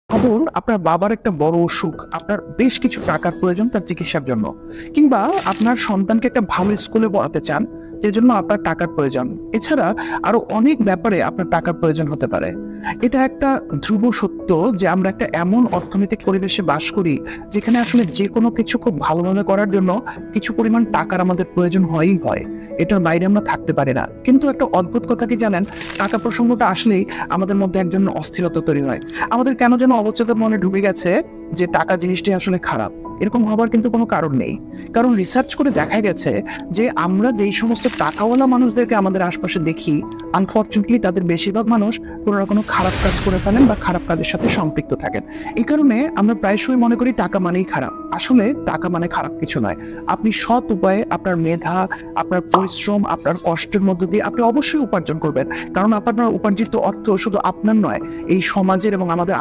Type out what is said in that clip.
ধরুন আপনার বাবার একটা বড় অসুখ, আপনার বেশ কিছু টাকার প্রয়োজন তার চিকিৎসার জন্য, কিংবা আপনার সন্তানকে একটা ভালো স্কুলে পড়াতে চান, যে জন্য আপনার টাকার প্রয়োজন। এছাড়া আরো অনেক ব্যাপারে আপনার টাকার প্রয়োজন হতে পারে। এটা একটা ধ্রুব সত্য যে আমরা একটা এমন অর্থনৈতিক পরিবেশে বাস করি যেখানে আসলে যে কোনো কিছু খুব ভালোভাবে করার জন্য কিছু পরিমাণ টাকার আমাদের প্রয়োজন হয়ই হয়। এটার বাইরে আমরা থাকতে পারি না। কিন্তু একটা অদ্ভুত কথা কি জানেন, টাকা প্রসঙ্গটা আসলেই আমাদের মধ্যে একজন অস্থিরতা তৈরি হয়। আমাদের কেন যেন অবচেতন মনে ঢুকে গেছে যে টাকা জিনিসটি আসলে খারাপ। এরকম হবার কিন্তু কোনো কারণ নেই। কারণ রিসার্চ করে দেখা গেছে যে আমরা যেই সমস্ত টাকাওয়ালা মানুষদেরকে আমাদের আশপাশে দেখি, আনফরচুনেটলি তাদের বেশিরভাগ মানুষ কোনো না কোনো খারাপ কাজ করে ফেলেন বা খারাপ কাজের সাথে সম্পৃক্ত থাকেন। এই কারণে আমরা প্রায়শই মনে করি টাকা মানেই খারাপ। আসলে টাকা মানে খারাপ কিছু নয়। আপনি সৎ উপায়ে আপনার মেধা, আপনার পরিশ্রম, আপনার কষ্টের মধ্য দিয়ে আপনি অবশ্যই উপার্জন করবেন। কারণ আপনার উপার্জিত অর্থ শুধু আপনার নয়, এই সমাজের এবং আমাদের